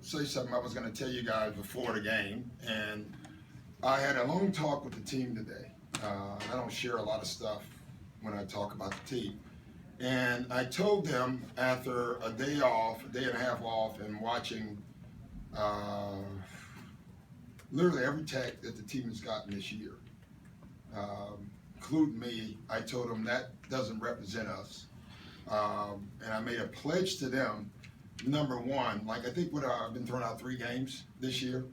say something I was going to tell you guys before the game, and I had a long talk with the team today. I don't share a lot of stuff when I talk about the team. And I told them after a day off, a day and a half off, and watching uh, literally every tech that the team has gotten this year, including me, I told them that doesn't represent us. And I made a pledge to them. Number one, like I think I've been throwing out 3 games this year.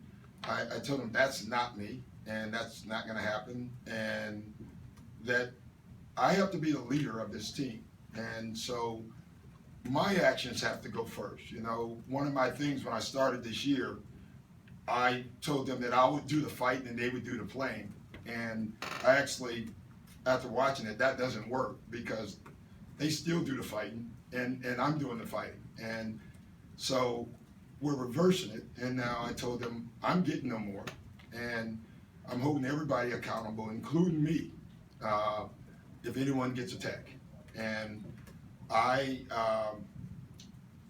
I told them that's not me, and that's not going to happen, and that I have to be the leader of this team. And so my actions have to go first. You know, one of my things when I started this year, I told them that I would do the fighting and they would do the playing. And I actually, after watching it, that doesn't work because they still do the fighting and I'm doing the fighting. And so we're reversing it. And now I told them I'm getting no more. And I'm holding everybody accountable, including me, if anyone gets attacked. And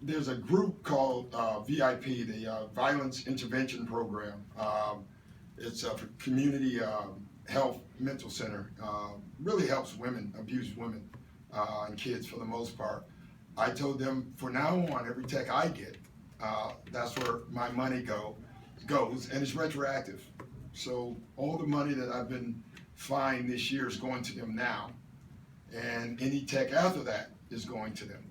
there's a group called VIP, the Violence Intervention Program. It's a community health mental center. Really helps women, abused women, and kids for the most part. I told them from now on, every tech I get, that's where my money goes, and it's retroactive. So all the money that I've been fined this year is going to them now, and any tech after that is going to them.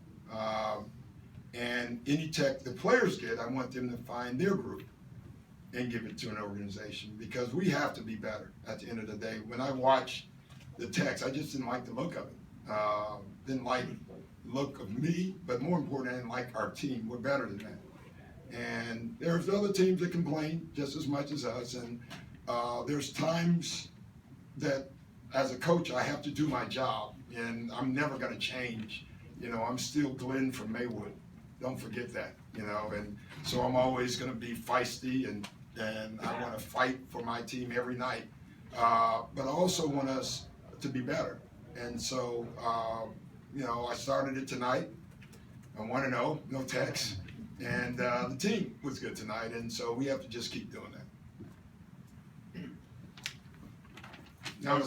And any tech the players get, I want them to find their group and give it to an organization, because we have to be better at the end of the day. When I watch the techs, I just didn't like the look of it. Didn't like the look of me, but more important, I didn't like our team. We're better than that. And there's other teams that complain just as much as us, and there's times that as a coach I have to do my job, and I'm never going to change. You know, I'm still Glenn from Maywood. Don't forget that, you know, and so I'm always going to be feisty, and I want to fight for my team every night. But I also want us to be better. And so, you know, I started it tonight. I 1-0, no techs. And the team was good tonight, and so we have to just keep doing that. Now, I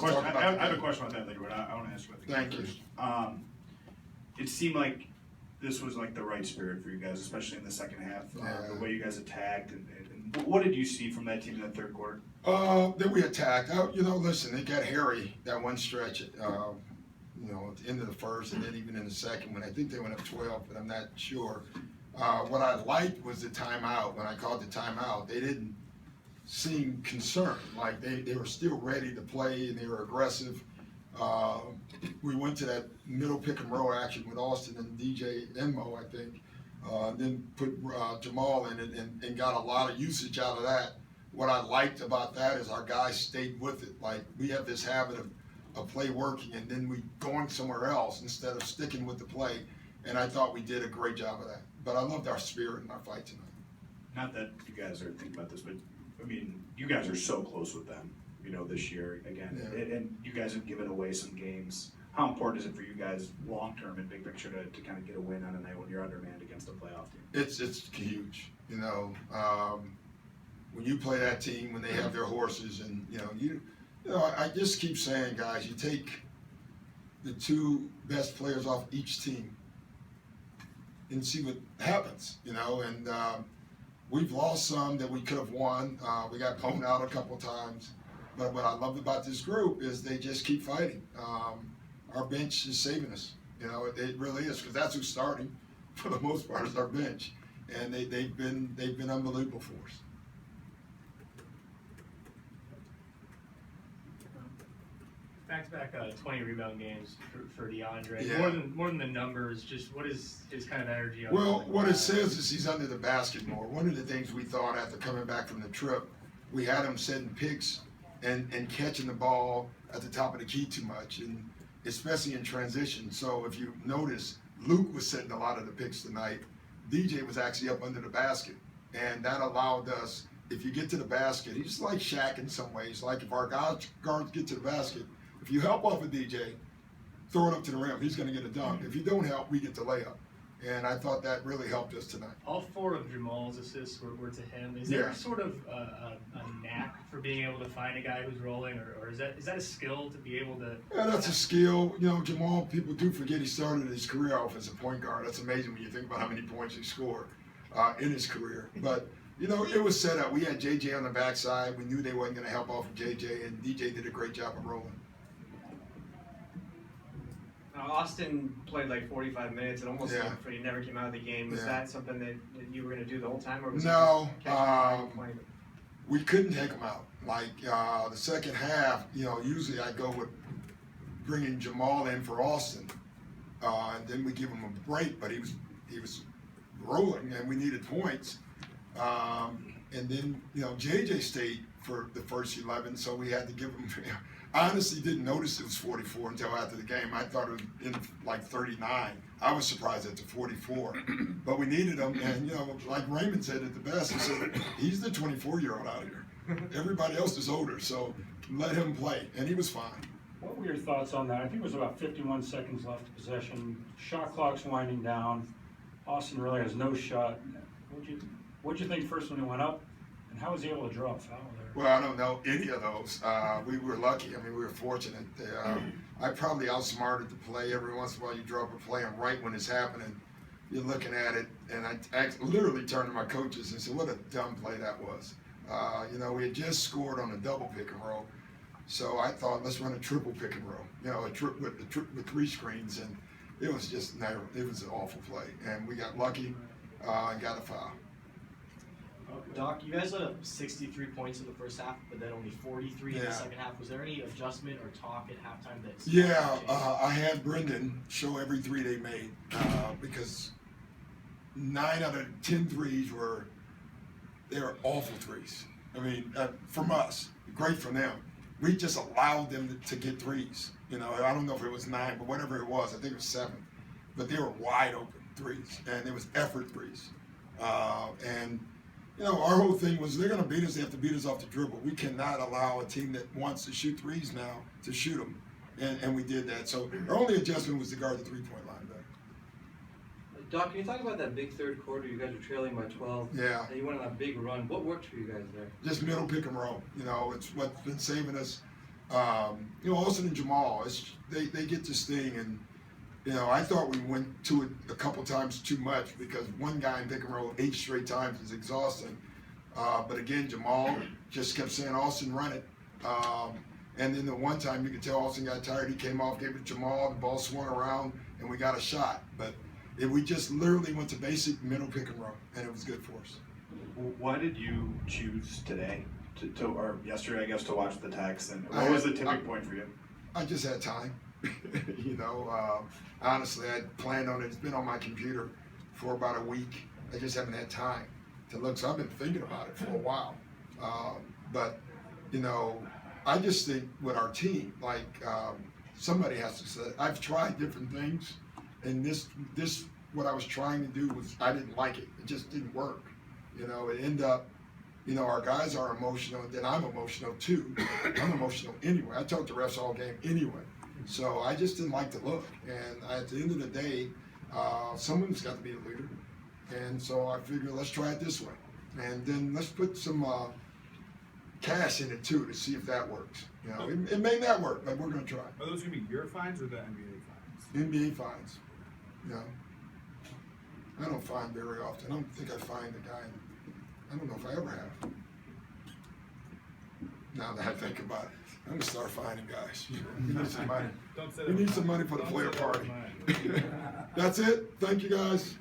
have a question about that later, but I want to ask you about the game first. Thank you. It seemed like this was like the right spirit for you guys, especially in the second half. The way you guys attacked, and what did you see from that team in the third quarter? That we attacked. You know, listen, it got hairy that one stretch. You know, at the end of the first, and then even in the second, when I think they went up 12, but I'm not sure. What I liked was the timeout. When I called the timeout, they didn't seem concerned. Like they were still ready to play, and they were aggressive. We went to that middle pick and roll action with Austin and DJ and Mo, I think. Then put Jamal in it and got a lot of usage out of that. What I liked about that is our guys stayed with it. Like, we have this habit of play working and then we going somewhere else instead of sticking with the play. And I thought we did a great job of that. But I loved our spirit in our fight tonight. Not that you guys are thinking about this, but I mean, you guys are so close with them, you know, this year again, and you guys have given away some games. How important is it for you guys long term and big picture to kind of get a win on a night when you're undermanned against a playoff team? It's huge. You know, when you play that team, when they have their horses, and you know, I just keep saying, guys, you take the 2 best players off each team and see what happens. You know, and we've lost some that we could have won. We got blown out a couple of times. But what I love about this group is they just keep fighting. Our bench is saving us. You know, it really is, because that's who's starting for the most part is our bench, and they've been unbelievable for us. Back-to-back 20 rebound games for DeAndre. Yeah. More than the numbers, just what is his kind of energy? Well, what it says is he's under the basket more. One of the things we thought after coming back from the trip, we had him setting picks and catching the ball at the top of the key too much, and especially in transition. So if you notice, Luke was setting a lot of the picks tonight. DJ was actually up under the basket, and that allowed us, if you get to the basket, he's like Shaq in some ways. Like, if our guards get to the basket, if you help off a DJ, throw it up to the rim, he's going to get a dunk. If you don't help, we get the layup. And I thought that really helped us tonight. All 4 of Jamal's assists were to him. Is there Yeah. sort of a knack for being able to find a guy who's rolling, or is that a skill to be able to? Yeah, that's a skill. You know, Jamal, people do forget he started his career off as a point guard. That's amazing when you think about how many points he scored in his career. But, you know, it was set up. We had JJ on the backside. We knew they wasn't going to help off of JJ, and DJ did a great job of rolling. Austin played like 45 minutes. It almost Yeah. looked like he never came out of the game. Was Yeah. that something that you were going to do the whole time, or was No, it just catching and playing? we couldn't take him out. Like the second half, you know, usually I go with bringing Jamal in for Austin, and then we give him a break. But he was rolling, and we needed points. And then you know JJ stayed for the first 11, so we had to give him. I honestly didn't notice it was 44 until after the game. I thought it was in like 39. I was surprised at the 44, but we needed him. And you know, like Raymond said at the best, he said he's the 24-year-old out here. Everybody else is older, so let him play, and he was fine. What were your thoughts on that? I think it was about 51 seconds left of possession. Shot clock's winding down. Austin really has no shot. What'd you think first when he went up, and how was he able to draw a foul there? Well, I don't know any of those. We were lucky. I mean, we were fortunate. I probably outsmarted the play. Every once in a while, you draw up a play, and right when it's happening, you're looking at it, and I literally turned to my coaches and said, "What a dumb play that was." You know, we had just scored on a double pick and roll, so I thought, let's run a triple pick and roll. You know, with 3 screens, and it was just never. It was an awful play, and we got lucky and got a foul. Doc, you guys let up 63 points in the first half, but then only 43 in Yeah. the second half. Was there any adjustment or talk at halftime that? Yeah, I had Brendan show every 3 they made because 9 out of 10 threes were awful threes. I mean, from us, great from them. We just allowed them to get threes. You know, I don't know if it was 9, but whatever it was, I think it was 7. But they were wide open threes, and it was effort threes. And you know, our whole thing was they're going to beat us. They have to beat us off the dribble. We cannot allow a team that wants to shoot threes now to shoot them, and we did that. So our only adjustment was to guard the 3-point line better. Doc, can you talk about that big third quarter? You guys were trailing by 12. Yeah. And you went on a big run. What worked for you guys there? Just middle pick and roll. You know, it's what's been saving us. You know, Austin and Jamal, they get this thing, and you know, I thought we went to it a couple times too much because one guy in pick and roll 8 straight times is exhausting. But again, Jamal just kept saying, Austin, run it. And then the one time you could tell Austin got tired, he came off, gave it to Jamal, the ball swung around, and we got a shot. But we just literally went to basic middle pick and roll, and it was good for us. Why did you choose today or yesterday, I guess, to watch the text? And what was the tipping point for you? I just had time. You know, honestly, I planned on it. It's been on my computer for about a week. I just haven't had time to look. So I've been thinking about it for a while. But, you know, I just think with our team, like somebody has to say, I've tried different things, and this what I was trying to do was I didn't like it. It just didn't work. You know, it ended up, you know, our guys are emotional, and then I'm emotional too. I'm emotional anyway. I talk to refs all game anyway. So I just didn't like the look. And at the end of the day, someone's got to be the leader. And so I figured, let's try it this way. And then let's put some cash in it too to see if that works. You know, it may not work, but we're going to try. Are those going to be your fines or the NBA fines? NBA fines. You know, I don't fine very often. I don't think I fined the guy. I don't know if I ever have. Now that I think about it, I'm gonna start finding guys. We need some money. Don't say We that need was some mine. money for the Don't player say that was party. mine. That's it. Thank you guys.